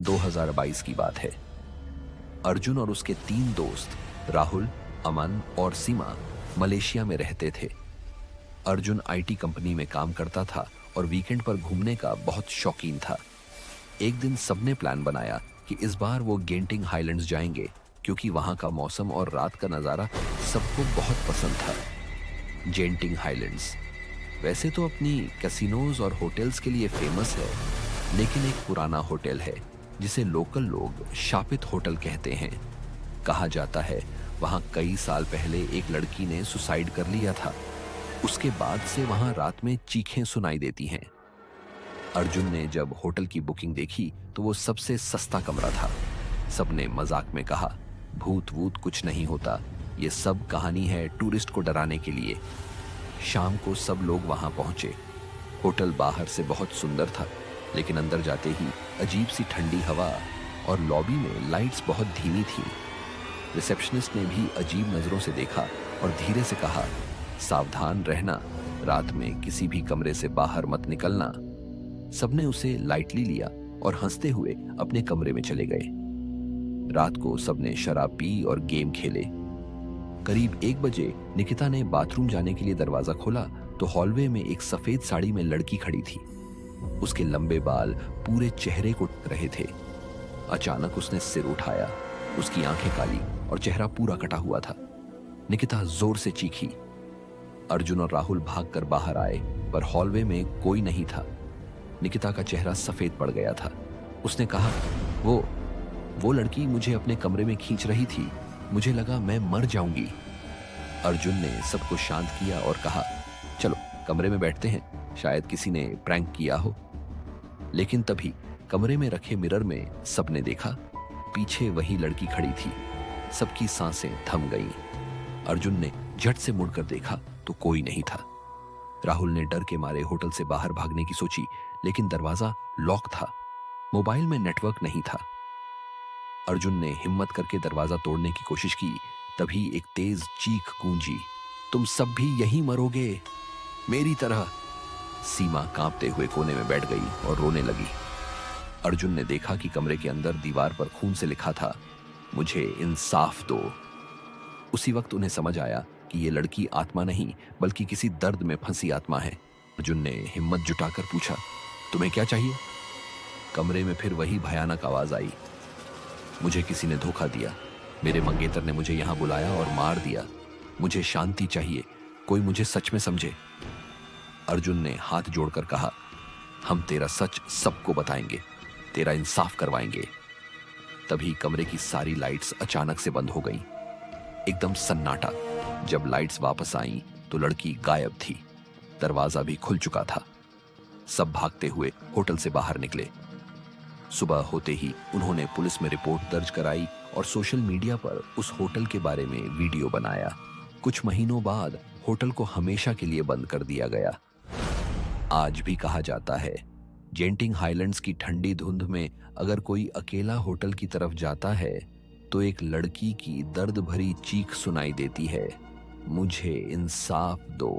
2022 की बात है। अर्जुन और उसके 3 दोस्त राहुल, अमन और सीमा मलेशिया में रहते थे। अर्जुन आईटी कंपनी में काम करता था और वीकेंड पर घूमने का बहुत शौकीन था। एक दिन सबने प्लान बनाया कि इस बार वो गेंटिंग हाईलैंड्स जाएंगे, क्योंकि वहां का मौसम और रात का नज़ारा सबको बहुत पसंद था। जेंटिंग हाईलैंड्स वैसे तो अपनी कैसीनोज और होटल्स के लिए फेमस है, लेकिन एक पुराना होटल है जिसे लोकल लोग शापित होटल कहते हैं। कहा जाता है वहां कई साल पहले एक लड़की ने सुसाइड कर लिया था। उसके बाद से वहां रात में चीखें सुनाई देती हैं। अर्जुन ने जब होटल की बुकिंग देखी तो वो सबसे सस्ता कमरा था। सबने मजाक में कहा, भूत वूत कुछ नहीं होता, ये सब कहानी है टूरिस्ट को डराने के लिए। शाम को सब लोग वहां पहुंचे। होटल बाहर से बहुत सुंदर था, लेकिन अंदर जाते ही अजीब सी ठंडी हवा और लॉबी में लाइट्स बहुत धीमी थी। रिसेप्शनिस्ट ने भी अजीब नजरों से देखा और धीरे से कहा, सावधान रहना, रात में किसी भी कमरे से बाहर मत निकलना। सबने उसे लाइटली लिया और हंसते हुए अपने कमरे में चले गए। रात को सबने शराब पी और गेम खेले। करीब 1 बजे निकिता ने बाथरूम जाने के लिए दरवाजा खोला तो हॉलवे में एक सफेद साड़ी में लड़की खड़ी थी। उसके लंबे बाल पूरे चेहरे को ढक रहे थे। अचानक उसने सिर उठाया। उसकी आंखें काली और चेहरा पूरा कटा हुआ था। निकिता जोर से चीखी। अर्जुन और राहुल भागकर बाहर आए, पर हॉलवे में कोई नहीं था। निकिता का चेहरा सफेद पड़ गया था। उसने कहा, वो लड़की मुझे अपने कमरे में खींच रही थी। मुझे लगा मैं मर जाऊंगी। अर्जुन ने सबको शांत किया और कहा, चलो कमरे में बैठते हैं, शायद किसी ने प्रैंक किया हो। लेकिन तभी कमरे में रखे मिरर में सबने देखा, पीछे वही लड़की खड़ी थी। सबकी सांसें थम गईं। अर्जुन ने झट से मुड़कर देखा तो कोई नहीं था। राहुल ने डर के मारे होटल से बाहर भागने की सोची, लेकिन दरवाजा लॉक था। मोबाइल में नेटवर्क नहीं था। अर्जुन ने हिम्मत करके दरवाजा तोड़ने की कोशिश की। तभी एक तेज चीख गूंजी, तुम सब भी यहीं मरोगे, मेरी तरह। सीमा कांपते हुए कोने में बैठ गई और रोने लगी। अर्जुन ने देखा कि कमरे के अंदर दीवार पर खून से लिखा था, मुझे इंसाफ दो। उसी वक्त उन्हें समझ आया कि ये लड़की आत्मा नहीं, बल्कि किसी दर्द में फंसी आत्मा है। अर्जुन ने हिम्मत जुटाकर पूछा, तुम्हें क्या चाहिए? कमरे में फिर वही भयानक आवाज आई, मुझे किसी ने धोखा दिया। मेरे मंगेतर ने मुझे यहां बुलाया और मार दिया। मुझे शांति चाहिए, कोई मुझे सच में समझे। अर्जुन ने हाथ जोड़कर कहा, हम तेरा सच सबको बताएंगे, तेरा इंसाफ करवाएंगे। तभी कमरे की सारी लाइट्स अचानक से बंद हो गईं। एकदम सन्नाटा। जब लाइट्स वापस आईं तो लड़की गायब थी। दरवाजा भी खुल चुका था। सब भागते हुए होटल से बाहर निकले। सुबह होते ही उन्होंने पुलिस में रिपोर्ट दर्ज कराई और सोशल मीडिया पर उस होटल के बारे में वीडियो बनाया। कुछ महीनों बाद होटल को हमेशा के लिए बंद कर दिया गया। आज भी कहा जाता है, जेंटिंग हाईलैंड्स की ठंडी धुंध में अगर कोई अकेला होटल की तरफ जाता है तो एक लड़की की दर्द भरी चीख सुनाई देती है, मुझे इंसाफ दो।